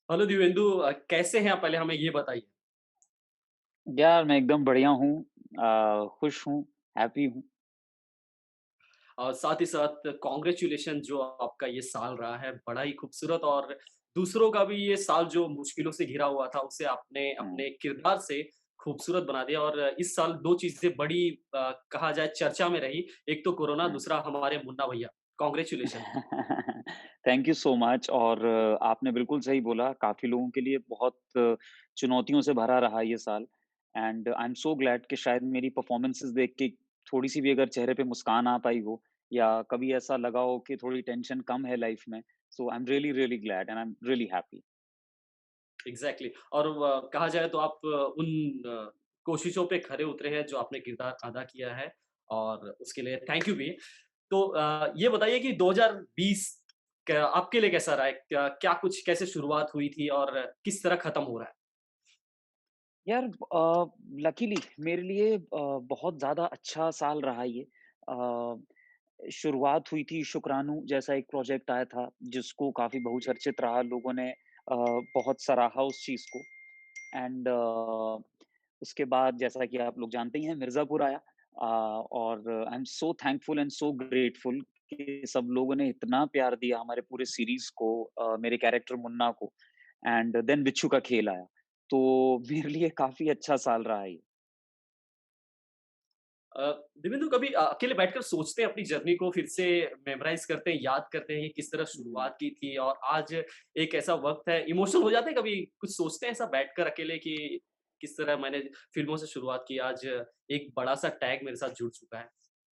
Hello Divyendu कैसे हैं आप पहले हमें ये बताइए? यार मैं एकदम बढ़िया हूँ खुश हूँ, हैप्पी हूँ। और साथ ही साथ कांग्रेचुलेशन जो आपका ये साल रहा है बड़ा ही खूबसूरत और दूसरों का भी ये साल जो मुश्किलों से घिरा हुआ था उसे आपने हुँ। अपने किरदार से खूबसूरत बना दिया और इस साल 2 चीज़ें बड़ी कहा जाए चर्चा में रही। एक तो कोरोना हुँ। दूसरा हमारे मुन्ना भैया। Congratulation. Thank you so much और आपने बिल्कुल सही बोला, काफ़ी लोगों के लिए बहुत चुनौतियों से भरा रहा ये साल and I am so glad कि शायद मेरी परफ़ॉर्मेंसेज़ देख के थोड़ी-सी भी अगर चेहरे पे मुस्कान आ पाई हो या कभी ऐसा लगा हो कि थोड़ी टेंशन कम है लाइफ़ में, so I am really, really glad and I am really happy. Exactly और कहा जाए तो आप उन कोशिशों पे खरे उतरे हैं जो आपने किरदार अदा किया है और उसके लिए थैंक यू भी। तो ये बताइए कि 2020 क आपके लिए कैसा रहा है? क्या क्या कुछ कैसे शुरुआत हुई थी और किस तरह खत्म हो रहा है? यार लकीली मेरे लिए बहुत ज़्यादा अच्छा साल रहा ये। शुरुआत हुई थी शुक्राणु जैसा एक प्रोजेक्ट आया था, जिसको काफ़ी जी। बहुचर्चित रहा, लोगों ने बहुत सराहा उस चीज़ को एंड उसके बाद जैसा कि आप लोग जानते ही हैं मिर्ज़ापुर आया और I am so thankful and so grateful कि सब लोगों ने इतना प्यार दिया हमारे पूरे सीरीज़ को मेरे कैरेक्टर मुन्ना को एंड देन बिच्छू का खेल आया। तो मेरे लिए काफ़ी अच्छा साल रहा ये। अ, दिव्येंदु कभी अकेले बैठकर सोचते हैं अपनी जर्नी को फिर से मेमोराइज़ करते हैं, याद करते हैं कि किस तरह हुँ। शुरुआत की थी और आज एक ऐसा वक़्त है इमोशनल हो जाते हैं कभी? कुछ सोचते हैं ऐसा बैठकर अकेले कि किस तरह मैंने फ़िल्मों से शुरुआत की, आज एक बड़ा-सा टैग मेरे साथ जुड़ चुका है?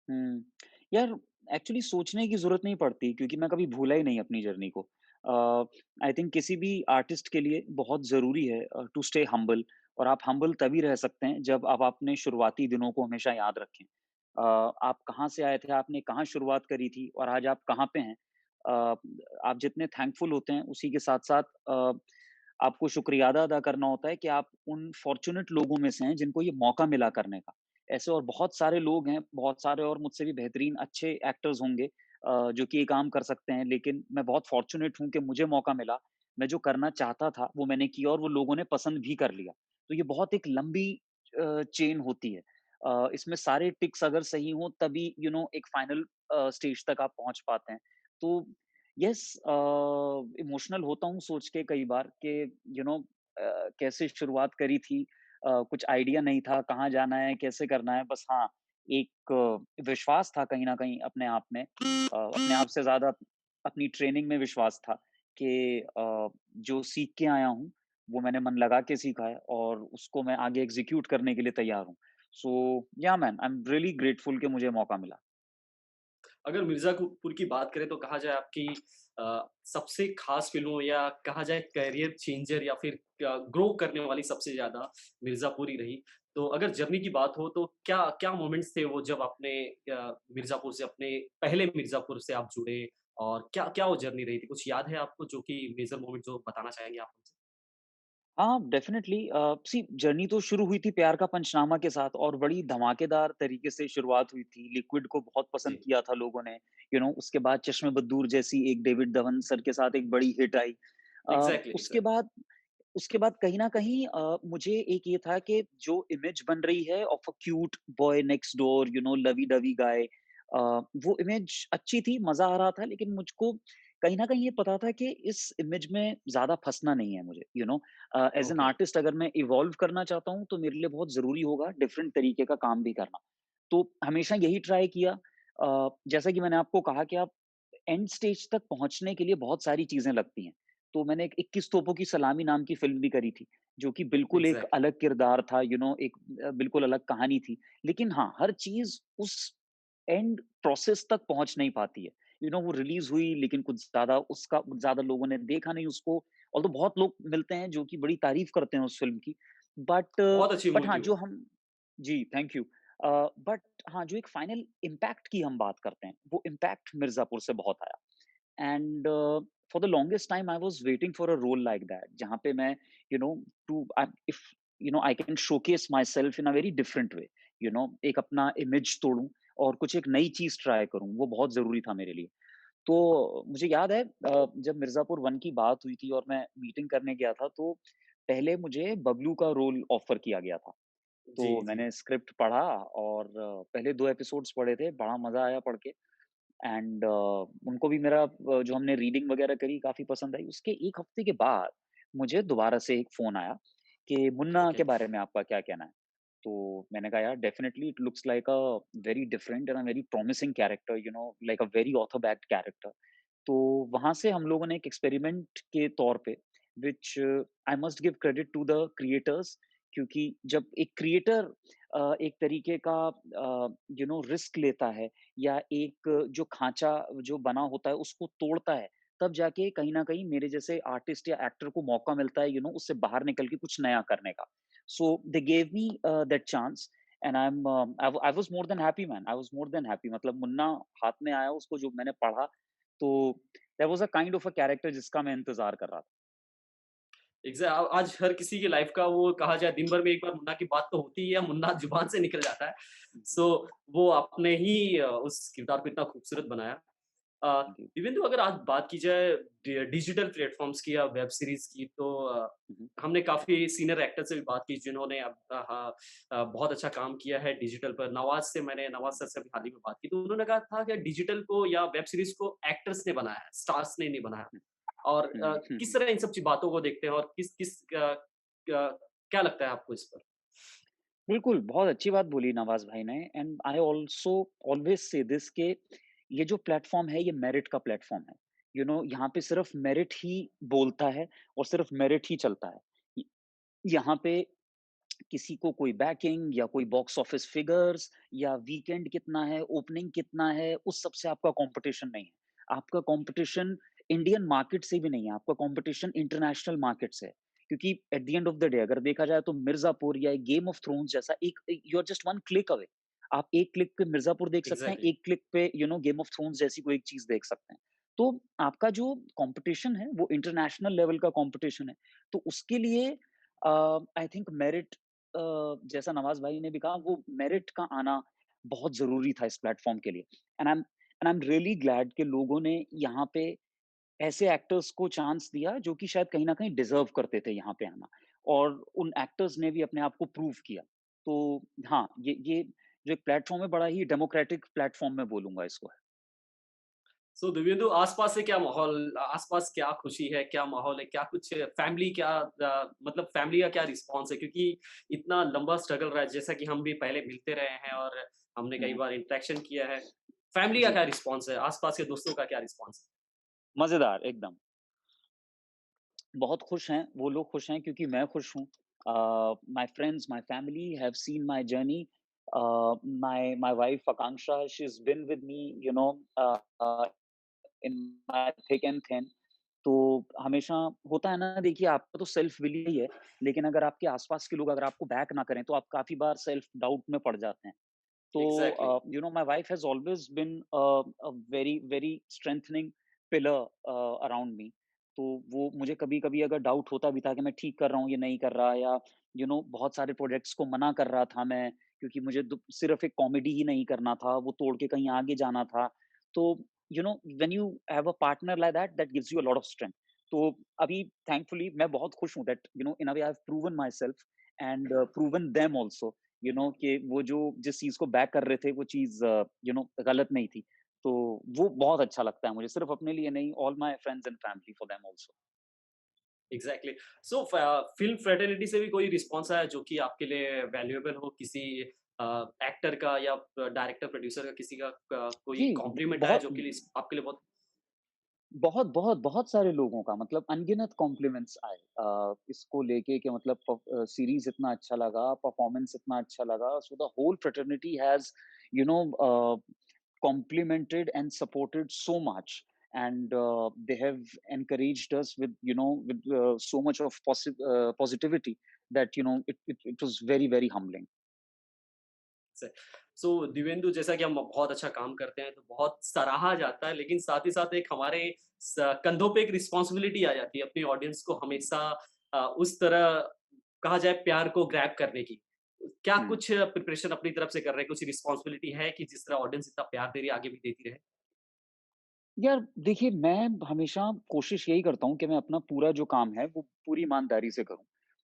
हुँ। यार एक्चुअली सोचने की ज़रूरत नहीं पड़ती क्योंकि मैं कभी भूला ही नहीं अपनी जर्नी को। आई थिंक किसी भी आर्टिस्ट के लिए बहुत ज़रूरी है टू स्टे हम्बल और आप हम्बल तभी रह सकते हैं जब आप अपने शुरुआती दिनों को हमेशा याद रखें। आप कहाँ से आए थे, आपने कहाँ शुरुआत करी थी और आज आप कहाँ पे हैं। अ, आप जितने थैंकफुल होते हैं उसी के साथ-साथ आपको शुक्रियादा अदा करना होता है कि आप उन फॉर्च्यूनेट लोगों में से हैं जिनको ये मौका मिला करने का। ऐसे और बहुत सारे लोग हैं, बहुत सारे और मुझसे भी बेहतरीन अच्छे एक्टर्स होंगे जो कि ये काम कर सकते हैं, लेकिन मैं बहुत फॉर्च्यूनेट हूँ कि मुझे मौका मिला। मैं जो करना चाहता था, वो मैंने किया और वो लोगों ने पसंद भी कर लिया। तो ये बहुत एक लंबी चेन होती है। इसमें सारे टिक्स अगर सही हों, तभी एक फाइनल स्टेज तक आप पहुँच पाते हैं। तो येस इमोशनल होता हूँ सोच के कई बार कि कैसे शुरुआत करी थी कुछ आइडिया नहीं था, कहाँ जाना है, कैसे करना है, बस हाँ, एक विश्वास था कहीं न कहीं अपने आप में अपने आप से ज़्यादा अपनी ट्रेनिंग में विश्वास था कि जो सीख के आया हूँ, वो मैंने मन लगा के सीखा है और उसको मैं आगे एग्ज़ीक्यूट करने के लिए तैयार हूँ। सो या man, I am really grateful कि मुझे मौका मिला। अगर मिर्ज़ापुर की बात करें तो कहा जाए आपकी सबसे ख़ास फ़िल्मों या कहा जाए करियर चेंजर या फिर ग्रो करने वाली सबसे ज़्यादा मिर्ज़ापुर ही रही। तो अगर जर्नी की बात हो तो क्या क्या मोमेंट्स थे वो जब आपने मिर्ज़ापुर से अपने पहले मिर्ज़ापुर से आप जुड़े और क्या क्या वो जर्नी रही थी? कुछ याद है आपको जो कि मेजर मोमेंट जो बताना चाहेंगे आप हमसे? हाँ, डेफ़िनेटली सी जर्नी तो शुरू हुई थी प्यार का पंचनामा के साथ और बड़ी धमाकेदार तरीके से शुरुआत हुई थी। लिक्विड को बहुत पसंद जी, किया था लोगों ने, उसके बाद चश्मे बदूर जैसी एक डेविड धवन सर के साथ एक बड़ी हिट आई। अ, एग्ज़ैक्टली, उसके एग्ज़ैक्टली। बाद उसके बाद कहीं न कहीं मुझे एक ये था कि जो इमेज बन रही है of a cute boy next door, lovey-dovey guy वो इमेज अच्छी थी, मज़ा आ रहा था लेकिन मुझको कहीं न कहीं ये पता था कि इस इमेज में ज़्यादा फँसना नहीं है मुझे, एज़ एन ओके। आर्टिस्ट अगर मैं इवॉल्व करना चाहता हूँ, तो मेरे लिए बहुत ज़रूरी होगा डिफरेंट तरीके का काम भी करना। तो हमेशा यही ट्राई किया जैसा कि मैंने आपको कहा कि आप एंड स्टेज तक पहुँचने के लिए बहुत सारी चीज़ें लगती हैं। तो मैंने एक 21 तोपों की सलामी नाम की फ़िल्म भी करी थी, जो कि बिल्कुल एक एग्ज़ैक्टली। अलग किरदार था, एक बिल्कुल अलग कहानी थी। लेकिन हाँ, हर चीज़ उस एंड प्रोसेस तक पहुँच नहीं पाती है। वो रिलीज़ हुई लेकिन कुछ ज़्यादा लोगों ने देखा नहीं उसको ऑल्दो बहुत लोग मिलते हैं जो कि बड़ी तारीफ़ करते हैं उस फ़िल्म की। बट बहुत अच्छी बट मूवी हाँ, थी जो वो। हम जी, थैंक यू। बट हाँ, जो एक फाइनल इम्पैक्ट की हम बात करते हैं, वो इम्पैक्ट मिर्ज़ापुर से बहुत आया and for the longest time I was waiting for a role like that जहाँ पे मैं you know to if I can showcase myself in a very different way, एक अपना इमेज तोड़ूँ और कुछ एक नई चीज़ ट्राई करूँ, वो बहुत ज़रूरी था मेरे लिए। तो मुझे याद है जब मिर्ज़ापुर 1 की बात हुई थी और मैं मीटिंग करने गया था, तो पहले मुझे बबलू का रोल ऑफ़र किया गया था। जी, तो जी। मैंने स्क्रिप्ट पढ़ा और पहले 2 एपिसोड्स पढ़े थे, बड़ा मज़ा आया पढ़ के एंड उनको भी मेरा जो हमने रीडिंग वग़ैरह करी काफ़ी पसंद आई। उसके 1 हफ़्ते के बाद मुझे दोबारा से एक फ़ोन आया कि मुन्ना ओके, के बारे में आपका क्या कहना है? तो मैंने कहा यार definitely it looks like a very different and a very promising character like a very author backed character. तो वहाँ से हम लोगों ने एक एक्सपेरिमेंट के तौर पे which I must give credit to the creators क्योंकि जब एक क्रिएटर एक तरीके का रिस्क लेता है या एक जो खाँचा जो बना होता है उसको तोड़ता है, तब जाके कहीं न कहीं मेरे जैसे आर्टिस्ट या एक्टर को मौका मिलता है उससे बाहर निकल के कुछ नया करने का। So they gave me that chance and I was more than happy man. I was more than happy मतलब मुन्ना हाथ में आया उसको जो मैंने पढ़ा तो that was a kind of a character जिसका मैं इंतज़ार कर रहा था। आज हर किसी की लाइफ़ का वो कहा जाए दिन भर में एक बार मुन्ना की बात तो होती ही है, मुन्ना ज़ुबान से निकल जाता है। जी, सो वो आपने ही उस किरदार को इतना खूबसूरत बनाया। जी। इवन तो अगर आज बात की जाए डिजिटल प्लेटफ़ॉर्म्स की या वेब सीरीज़ की तो हुँ, हुँ, हमने काफ़ी सीनियर एक्टर से भी बात की जिन्होंने बहुत अच्छा काम किया है डिजिटल पर। नवाज़ सर से भी हाल ही में बात की, तो उन्होंने कहा था कि डिजिटल को या वेब सीरीज़ को एक्टर्स ने बनाया है, स्टार्स ने नहीं बनाया। और हुँ, हुँ, किस हुँ। तरह इन सब बातों को देखते हैं और किस किस क्या लगता है आपको इस पर? बिल्कुल, बहुत अच्छी बात बोली नवाज़ भाई ने एंड आई ऑल्सो ऑलवेज़ से दिस कि ये जो प्लेटफ़ॉर्म है ये मेरिट का प्लेटफ़ॉर्म है। यहाँ पे सिर्फ़ मेरिट ही बोलता है और सिर्फ़ मेरिट ही चलता है। य यहाँ पे किसी को कोई बैकिंग या कोई बॉक्स ऑफिस फिगर्स या वीकेंड कितना है, ओपनिंग कितना है, उस सब से आपका कॉम्पिटिशन नहीं है। आपका कॉम्पिटिशन इंडियन मार्केट से भी नहीं है, आपका कॉम्पिटिशन इंटरनेशनल मार्केट से है। क्योंकि at the end of the day अगर देखा जाए तो मिर्ज़ापुर या एक गेम ऑफ थ्रोन्स जैसा एक you are just one click away. आप एक क्लिक पे मिर्ज़ापुर देख सकते हैं, एग्ज़ैक्टली, एक क्लिक पे गेम ऑफ थ्रोन्स जैसी कोई एक चीज़ देख सकते हैं। तो आपका जो कॉम्पिटिशन है, वो इंटरनेशनल लेवल का कॉम्पिटिशन है। तो उसके लिए आई थिंक मेरिट जैसा नवाज़ भाई ने भी कहा वो मेरिट का आना बहुत ज़रूरी था इस प्लेटफ़ॉर्म के लिए। And I am really glad कि लोगों ने यहाँ पे ऐसे एक्टर्स को चांस दिया जो कि शायद कहीं न कहीं डिज़र्व करते थे यहाँ पे आना और उन एक्टर्स ने भी अपने आप को प्रूव किया। तो हाँ, ये जो एक प्लेटफ़ॉर्म है बड़ा ही डेमोक्रेटिक प्लेटफ़ॉर्म मैं बोलूँगा इसको। सो दिव्येंदु आस-पास से क्या माहौल आस-पास क्या खुशी है, क्या माहौल है, क्या कुछ फैमिली मतलब फैमिली का क्या रिस्पॉन्स है? क्योंकि इतना लंबा स्ट्रगल रहा है, जैसा कि हम भी पहले मिलते रहे हैं और हमने कई हुँ, बार इंटरेक्शन किया है। फैमिली का जी, क्या रिस्पॉन्स है? आस-पास के दोस्तों का क्या रिस्पॉन्स है? मज़ेदार एकदम। बहुत खुश हैं, वो लोग खुश हैं क्योंकि मैं खुश हूँ। My friends, my family have seen my journey. My wife Akanksha she is been with me a, in my thick and thin. तो हमेशा होता है ना देखिए आपका तो सेल्फ विल ही है, लेकिन अगर आपके आस-पास के लोग अगर आपको बैक ना करें तो आप काफ़ी बार सेल्फ डाउट में पड़ जाते हैं। तो exactly, my wife has always been a very very strengthening pillar around me. तो वो मुझे कभी-कभी अगर डाउट होता भी था कि मैं ठीक कर रहा हूँ, ये नहीं कर रहा या बहुत सारे प्रोजेक्ट्स को मना कर रहा था मैं क्योंकि मुझे सिर्फ़ एक कॉमेडी ही नहीं करना था, वो तोड़ के कहीं आगे जाना था। तो when you have a partner like that, that gives you a lot of strength. तो अभी थैंकफुली मैं बहुत खुश हूँ that in a way I have proven my self and proven them also कि वो जो जिस चीज़ को बैक कर रहे थे वो चीज़ गलत नहीं थी। तो वो बहुत अच्छा लगता है मुझे, सिर्फ़ अपने लिए नहीं, all my friends and family for them also. Exactly. So film fraternity से भी कोई रिस्पॉन्स आया जो कि आपके लिए वैल्यूएबल हो किसी एक्टर का या डायरेक्टर, प्रोड्यूसर का किसी का कोई जी, कॉम्प्लीमेंट आया बहुत जो कि आपके लिए बहुत बहुत बहुत बहुत सारे लोगों का मतलब अनगिनत कॉम्प्लीमेंट्स आए इसको लेके कि मतलब सीरीज़ इतना अच्छा लगा, परफॉर्मेंस इतना अच्छा लगा, so the whole fraternity has you know complimented and supported so much and they have encouraged us with so much of positivity that it was very very humbling. से। सो दिव्येंदु जैसा कि हम बहुत अच्छा काम करते हैं तो बहुत सराहा जाता है लेकिन साथ ही साथ एक हमारे कंधों पे एक रिस्पॉन्सिबिलिटी आ जाती है अपनी ऑडियंस को हमेशा उस तरह कहा जाए प्यार को ग्रैब करने की। क्या Hmm. कुछ प्रिपरेशन अपनी तरफ से कर रहे हैं? कुछ रिस्पॉन्सिबिलिटी है कि जिस तरह ऑडियंस इतना प्यार दे रही है आगे भी देती रहे? यार देखिए, मैं हमेशा कोशिश यही करता हूँ कि मैं अपना पूरा जो काम है, वो पूरी ईमानदारी से करूँ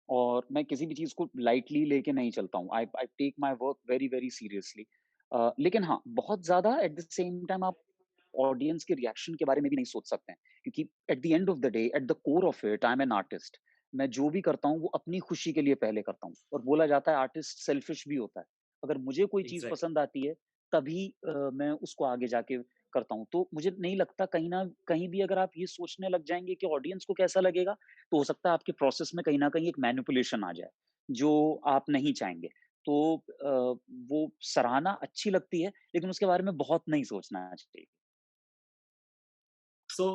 और मैं किसी भी चीज़ को लाइटली लेके नहीं चलता हूँ। I I take my work very, very seriously. लेकिन हाँ, बहुत ज़्यादा एट द सेम टाइम आप ऑडियंस के रिएक्शन के बारे में भी नहीं सोच सकते हैं, क्योंकि at the end of the day, at the core of it, I am an artist. मैं जो भी करता हूँ, वो अपनी खुशी के लिए पहले करता हूँ और बोला जाता है आर्टिस्ट सेल्फिश भी होता है। अगर मुझे कोई चीज़ एग्ज़ैक्टली। पसंद आती है, तभी मैं उसको आगे जाके करता हूँ। तो मुझे नहीं लगता कहीं न कहीं भी अगर आप ये सोचने लग जाएँगे कि ऑडियंस को कैसा लगेगा, तो हो सकता है आपके प्रोसेस में कहीं न कहीं एक मैनिपुलेशन आ जाए, जो आप नहीं चाहेंगे। तो वो सराहना अच्छी लगती है, लेकिन उसके बारे में बहुत नहीं सोचना चाहिए। सो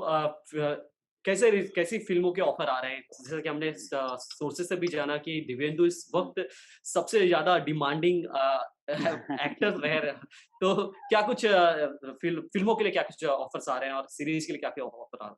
कैसी फ़िल्मों के ऑफ़र आ रहे हैं? जैसा कि हमने सोर्सेज़ से भी जाना कि दिव्येंदु इस हुँ। वक़्त सबसे ज़्यादा डिमांडिंग एक्टर रह रहे हैं। तो क्या कुछ फ़िल्मों के लिए क्या कुछ ऑफ़र्स आ रहे हैं और सीरीज़ के लिए क्या-क्या ऑफ़र आ रहे हैं?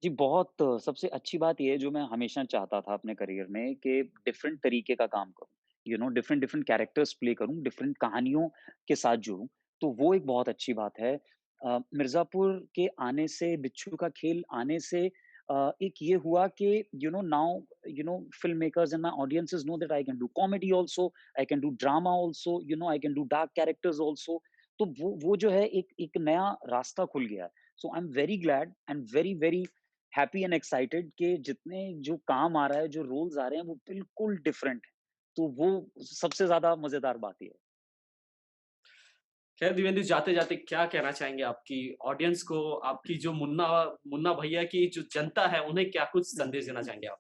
जी, बहुत सबसे अच्छी बात ये है जो मैं हमेशा चाहता था अपने करियर में कि डिफरेंट तरीके का काम करूँ। You know different different characters play करूँ, डिफरेंट कहानियों के साथ जुड़ूँ, तो वो एक बहुत अच्छी बात है। मिर्ज़ापुर के आने से, बिच्छू का खेल आने से एक ये हुआ कि now film makers and my audiences know that I can do comedy also, I can do drama also, I can do dark characters also. तो वो जो है एक एक नया रास्ता खुल गया है। So I am very glad and very, very happy and excited कि जितने जो काम आ रहा है, जो रोल्स आ रहे हैं, वो बिल्कुल डिफरेंट है। तो वो सबसे ज़्यादा मज़ेदार बात ये है। ख़ैर दिव्येंदु जाते-जाते क्या कहना चाहेंगे आपकी ऑडियंस को, आपकी जो मुन्ना मुन्ना भैया की जो जनता है, उन्हें क्या कुछ संदेश देना चाहेंगे आप?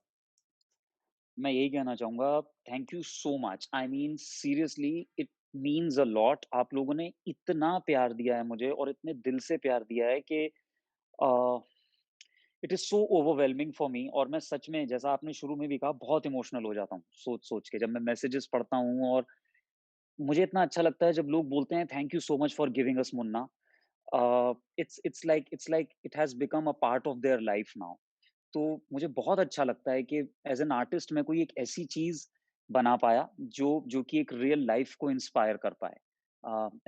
मैं यही कहना चाहूँगा, thank you so much. I mean seriously it means a lot. आप लोगों ने इतना प्यार दिया है मुझे और इतने दिल से प्यार दिया है कि uh, it is so overwhelming for me और मैं सच में जैसा आपने शुरू में भी कहा बहुत इमोशनल हो जाता हूँ, सोच-सोच के। जब मैं मैसेजेस पढ़ता हूँ और मुझे इतना अच्छा लगता है जब लोग बोलते हैं thank you so much for giving us Munna. it's like it has become a part of their life now. तो मुझे बहुत अच्छा लगता है कि एज़ एन आर्टिस्ट मैं कोई एक ऐसी चीज़ बना पाया जो कि एक रियल लाइफ़ को इंस्पायर कर पाए।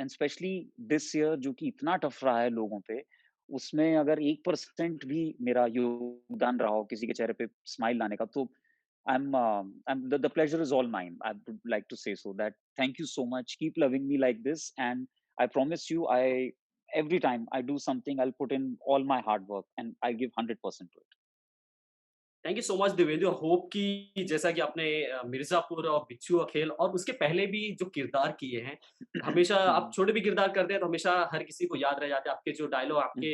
एंड स्पेशली दिस ईयर जो कि इतना टफ रहा है लोगों पे, उसमें अगर 1% भी मेरा योगदान रहा हो किसी के चेहरे पे स्माइल लाने का, तो the pleasure is all mine. I would like to say so that thank you so much. Keep loving me like this, and I promise you, I every time I do something, I'll put in all my hard work and I give 100% to it. Thank you so much Divyendu. Hope कि जैसा कि आपने मिर्ज़ापुर और बिच्छू का खेल और उसके पहले भी जो किरदार किए हैं, हमेशा आप Mhm. छोटे भी किरदार करते हैं तो हमेशा हर किसी को याद रह जाते हैं। आपके जो डायलॉग आपके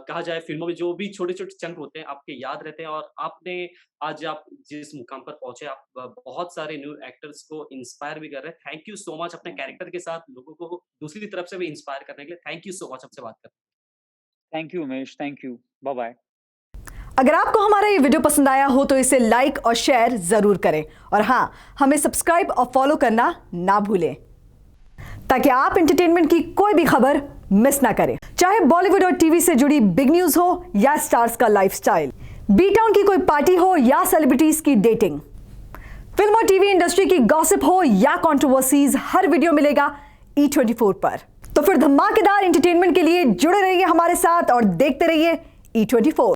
कहा जाए फ़िल्मों में जो भी छोटे-छोटे चंक होते हैं, आपके याद रहते हैं और आपने आज आप जिस मुकाम पर पहुँचे, आप बहुत सारे न्यू एक्टर्स को इंस्पायर भी कर रहे हैं। थैंक यू सो मच अपने Thank you. कैरेक्टर के साथ लोगों को दूसरी तरफ से भी इंस्पायर करने के लिए। थैंक यू सो मच आपसे बात कर Thank you, Umesh. Thank you. Bye bye. अगर आपको हमारा ये वीडियो पसंद आया हो तो इसे लाइक और शेयर जरूर करें और हाँ, हमें सब्सक्राइब और फॉलो करना ना भूलें ताकि आप एंटरटेनमेंट की कोई भी खबर मिस ना करें, चाहे बॉलीवुड और टीवी से जुड़ी बिग न्यूज हो या स्टार्स का लाइफस्टाइल, बी टाउन की कोई पार्टी हो या सेलिब्रिटीज की डेटिंग, फिल्म और टीवी इंडस्ट्री की गॉसिप हो या कंट्रोवर्सीज, हर वीडियो मिलेगा E24 पर। तो फिर धमाकेदार एंटरटेनमेंट के लिए जुड़े रहिए हमारे साथ और देखते रहिए E24।